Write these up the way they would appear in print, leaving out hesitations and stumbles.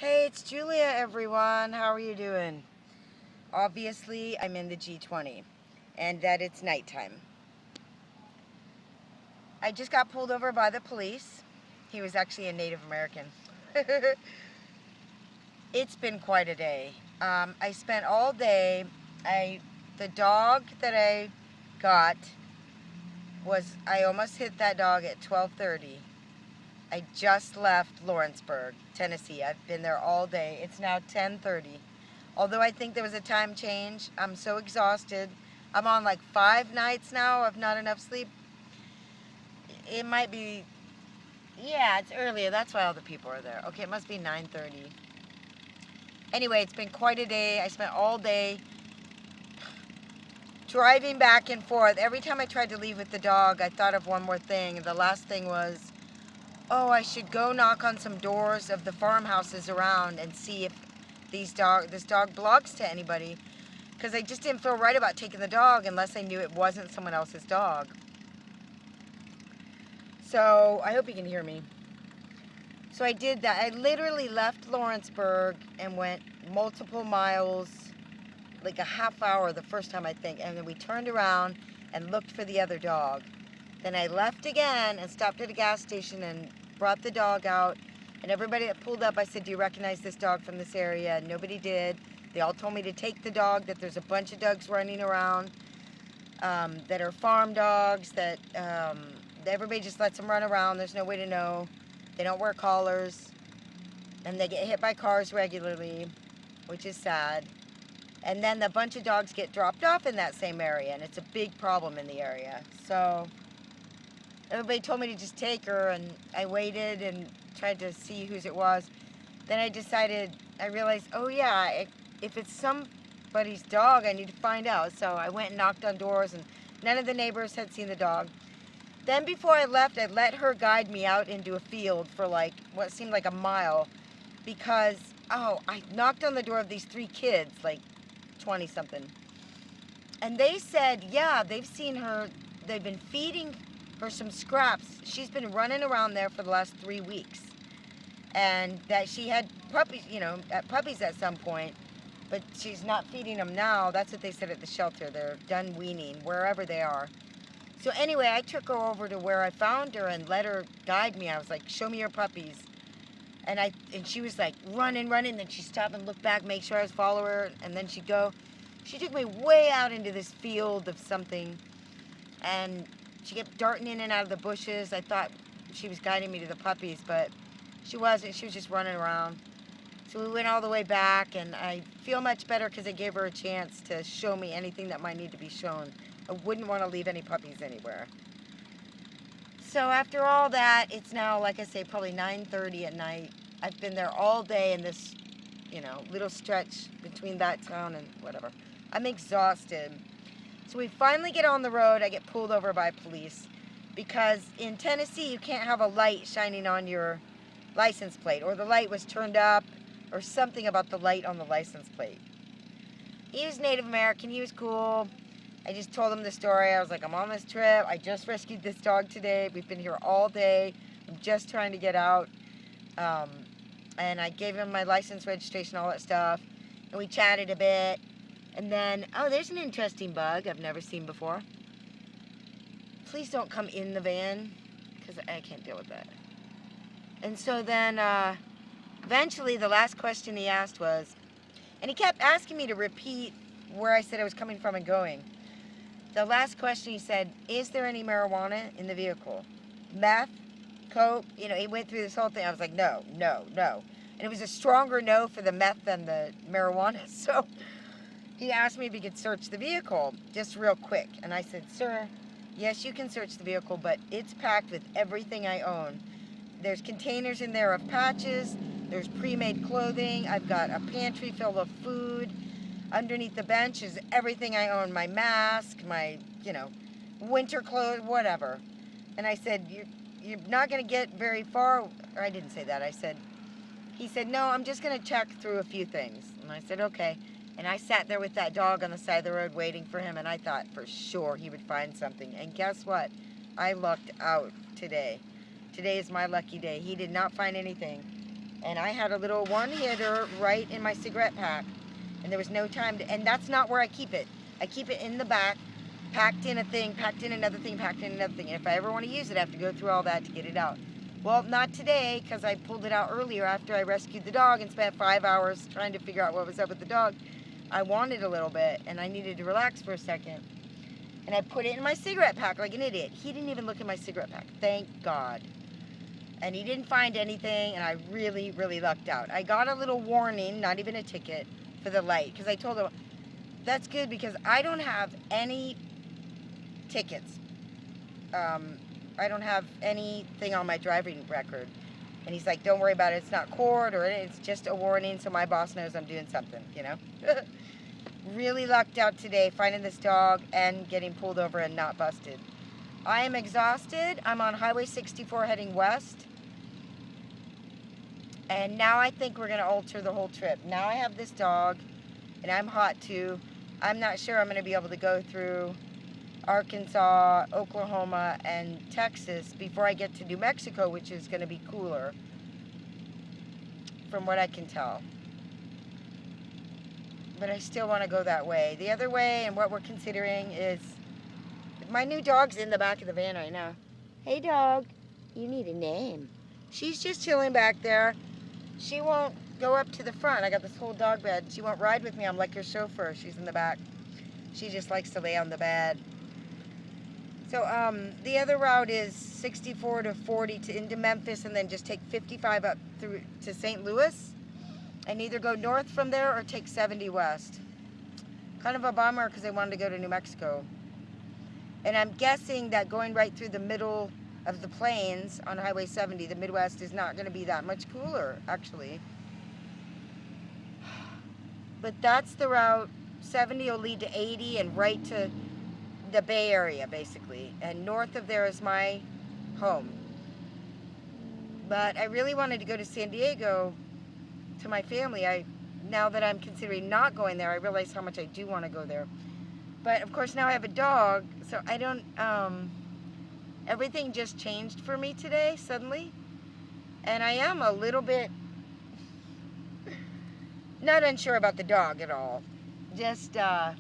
Hey, it's Julia, everyone. How are you doing? Obviously, I'm in the G20 and that it's nighttime. I just got pulled over by the police. He was actually a Native American. It's been quite a day. I spent all day. The dog that I got I almost hit that dog at 12:30. I just left Lawrenceburg, Tennessee. I've been there all day. It's now 10:30. Although I think there was a time change, I'm so exhausted. I'm on like 5 nights now of not enough sleep. It might be, yeah, it's earlier. That's why all the people are there. Okay, it must be 9:30. Anyway, it's been quite a day. I spent all day driving back and forth. Every time I tried to leave with the dog, I thought of one more thing. And the last thing was, oh, I should go knock on some doors of the farmhouses around and see if this dog belongs to anybody. Because I just didn't feel right about taking the dog unless I knew it wasn't someone else's dog. So I hope you can hear me. So I did that. I literally left Lawrenceburg and went multiple miles, like a half hour the first time I think. And then we turned around and looked for the other dog. Then I left again and stopped at a gas station and brought the dog out. And everybody that pulled up, I said, do you recognize this dog from this area? And nobody did. They all told me to take the dog, that there's a bunch of dogs running around that are farm dogs, that everybody just lets them run around. There's no way to know. They don't wear collars. And they get hit by cars regularly, which is sad. And then a bunch of dogs get dropped off in that same area, and it's a big problem in the area. So everybody told me to just take her, and I waited and tried to see whose it was. Then I realized, oh yeah, if it's somebody's dog, I need to find out. So I went and knocked on doors, and none of the neighbors had seen the dog. Then before I left, I let her guide me out into a field for like what seemed like a mile, because, I knocked on the door of these 3 kids, like 20-something. And they said, yeah, they've seen her, they've been feeding her some scraps. She's been running around there for the last 3 weeks. And that she had puppies, puppies at some point, but she's not feeding them now. That's what they said at the shelter. They're done weaning, wherever they are. So anyway, I took her over to where I found her and let her guide me. I was like, show me your puppies. And she was like, running. Then she'd stop and look back, make sure I was following her, and then she'd go. She took me way out into this field of something, and she kept darting in and out of the bushes. I thought she was guiding me to the puppies, but she wasn't. She was just running around. So we went all the way back, and I feel much better because I gave her a chance to show me anything that might need to be shown. I wouldn't want to leave any puppies anywhere. So after all that, it's now, like I say, probably 9:30 at night. I've been there all day in this, little stretch between that town and whatever. I'm exhausted. So we finally get on the road. I get pulled over by police because in Tennessee, you can't have a light shining on your license plate, or the light was turned up, or something about the light on the license plate. He was Native American. He was cool. I just told him the story. I was like, I'm on this trip. I just rescued this dog today. We've been here all day. I'm just trying to get out. And I gave him my license, registration, all that stuff. And we chatted a bit. And then, there's an interesting bug I've never seen before. Please don't come in the van, because I can't deal with that. And so then, eventually, the last question he asked was, and he kept asking me to repeat where I said I was coming from and going. The last question he said, is there any marijuana in the vehicle? Meth? Coke? He went through this whole thing. I was like, no. And it was a stronger no for the meth than the marijuana. So he asked me if he could search the vehicle just real quick. And I said, sir, yes, you can search the vehicle, but it's packed with everything I own. There's containers in there of patches. There's pre-made clothing. I've got a pantry filled with food. Underneath the bench is everything I own, my mask, my, winter clothes, whatever. And I said, you're not going to get very far. Or I didn't say that. He said, no, I'm just going to check through a few things. And I said, okay. And I sat there with that dog on the side of the road waiting for him, and I thought for sure he would find something. And guess what? I lucked out today. Today is my lucky day. He did not find anything. And I had a little one-hitter right in my cigarette pack. And there was no time to, and that's not where I keep it. I keep it in the back, packed in a thing, packed in another thing, packed in another thing. And if I ever want to use it, I have to go through all that to get it out. Well, not today, because I pulled it out earlier after I rescued the dog and spent 5 hours trying to figure out what was up with the dog. I wanted a little bit, and I needed to relax for a second. And I put it in my cigarette pack like an idiot. He didn't even look at my cigarette pack. Thank God. And he didn't find anything, and I really, really lucked out. I got a little warning, not even a ticket, for the light, because I told him, that's good because I don't have any tickets. I don't have anything on my driving record. And he's like, don't worry about it. It's not court or anything. It's just a warning so my boss knows I'm doing something, you know. Really lucked out today finding this dog and getting pulled over and not busted. I am exhausted. I'm on Highway 64 heading west. And now I think we're going to alter the whole trip. Now I have this dog, and I'm hot too. I'm not sure I'm going to be able to go through Arkansas, Oklahoma, and Texas before I get to New Mexico, which is going to be cooler, from what I can tell. But I still want to go that way. The other way, and what we're considering, is my new dog's in the back of the van right now. Hey, dog. You need a name. She's just chilling back there. She won't go up to the front. I got this whole dog bed. She won't ride with me. I'm like her chauffeur. She's in the back. She just likes to lay on the bed. So the other route is 64 to 40 into Memphis, and then just take 55 up through to St. Louis, and either go north from there or take 70 west. Kind of a bummer because I wanted to go to New Mexico. And I'm guessing that going right through the middle of the plains on Highway 70, the Midwest, is not going to be that much cooler, actually. But that's the route. 70 will lead to 80 and right to the Bay Area, basically. And north of there is my home. But I really wanted to go to San Diego to my family. Now that I'm considering not going there, I realize how much I do want to go there. But of course now I have a dog, so I don't, everything just changed for me today, suddenly. And I am a little bit not unsure about the dog at all. Just, I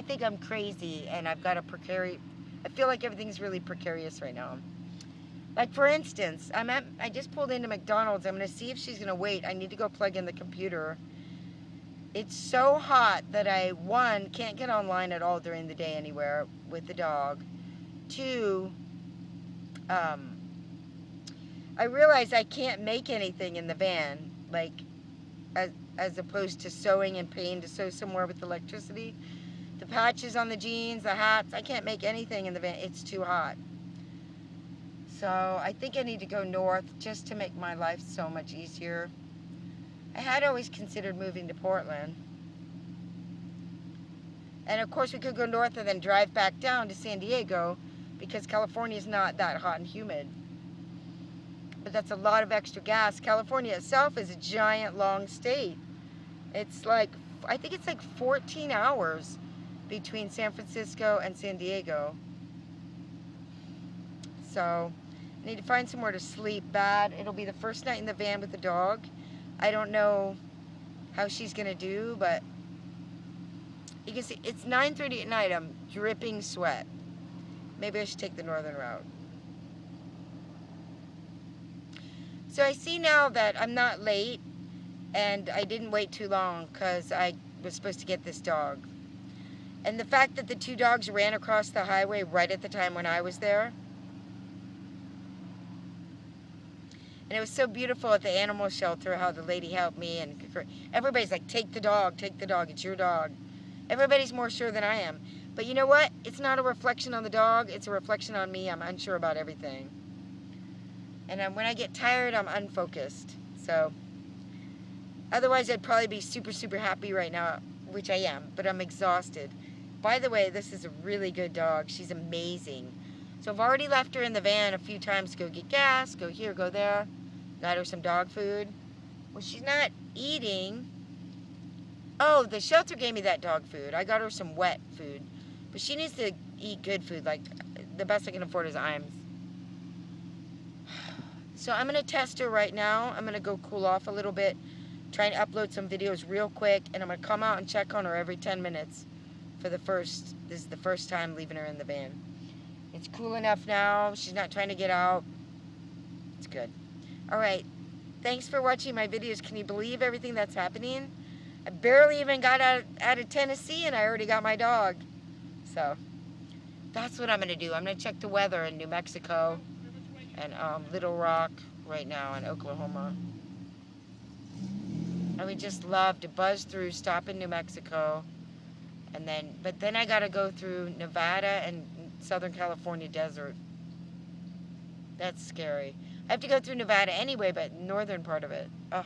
think I'm crazy, and I've got a I feel like everything's really precarious right now. Like, for instance, I just pulled into McDonald's. I'm going to see if she's going to wait. I need to go plug in the computer. It's so hot that I, one, can't get online at all during the day anywhere with the dog. Two, I realize I can't make anything in the van, like, as opposed to sewing and paying to sew somewhere with electricity. The patches on the jeans, the hats, I can't make anything in the van. It's too hot. So I think I need to go north just to make my life so much easier. I had always considered moving to Portland. And of course we could go north and then drive back down to San Diego because California is not that hot and humid. But that's a lot of extra gas. California itself is a giant long state. It's like, I think it's like 14 hours between San Francisco and San Diego. So I need to find somewhere to sleep bad. It'll be the first night in the van with the dog. I don't know how she's gonna do, but you can see it's 9:30 at night. I'm dripping sweat. Maybe I should take the northern route. So I see now that I'm not late, and I didn't wait too long because I was supposed to get this dog. And the fact that the two dogs ran across the highway right at the time when I was there. And it was so beautiful at the animal shelter how the lady helped me, and everybody's like, take the dog, it's your dog. Everybody's more sure than I am. But you know what? It's not a reflection on the dog, it's a reflection on me. I'm unsure about everything. And when I get tired, I'm unfocused. So, otherwise I'd probably be super, super happy right now, which I am, but I'm exhausted. By the way, this is a really good dog. She's amazing. So I've already left her in the van a few times to go get gas, go here, go there. Got her some dog food. Well, she's not eating. Oh, the shelter gave me that dog food. I got her some wet food. But she needs to eat good food. Like, the best I can afford is Iams. So I'm going to test her right now. I'm going to go cool off a little bit, try and upload some videos real quick, and I'm going to come out and check on her every 10 minutes for this is the first time leaving her in the van. It's cool enough now. She's not trying to get out. It's good. All right. Thanks for watching my videos. Can you believe everything that's happening? I barely even got out of Tennessee and I already got my dog. So that's what I'm going to do. I'm going to check the weather in New Mexico and Little Rock right now in Oklahoma. I would just love to buzz through, stop in New Mexico, but then I got to go through Nevada and Southern California desert. That's scary. I have to go through Nevada anyway, but northern part of it. Oh,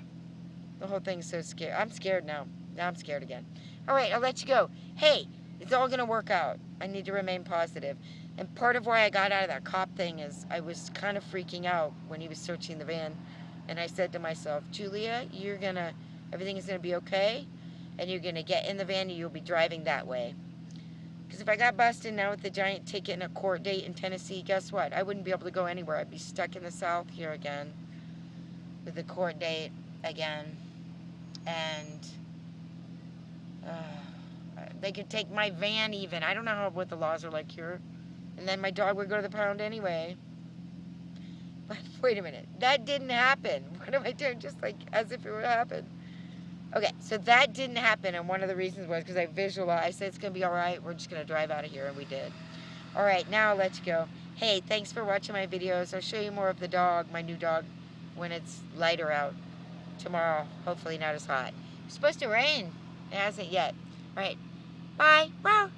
the whole thing's so scary. I'm scared now. Now I'm scared again. All right, I'll let you go. Hey, it's all going to work out. I need to remain positive. And part of why I got out of that cop thing is I was kind of freaking out when he was searching the van. And I said to myself, Julia, everything is going to be okay. And you're going to get in the van and you'll be driving that way. Because if I got busted now with the giant ticket and a court date in Tennessee, guess what? I wouldn't be able to go anywhere. I'd be stuck in the South here again with the court date again. And they could take my van even. I don't know what the laws are like here. And then my dog would go to the pound anyway. But wait a minute. That didn't happen. What am I doing? Just like as if it would happen. Okay, so that didn't happen, and one of the reasons was because I visualized. I said it's going to be all right. We're just going to drive out of here, and we did. All right, now I'll let you go. Hey, thanks for watching my videos. I'll show you more of the dog, my new dog, when it's lighter out tomorrow. Hopefully not as hot. It's supposed to rain. It hasn't yet. All right, bye. Wow.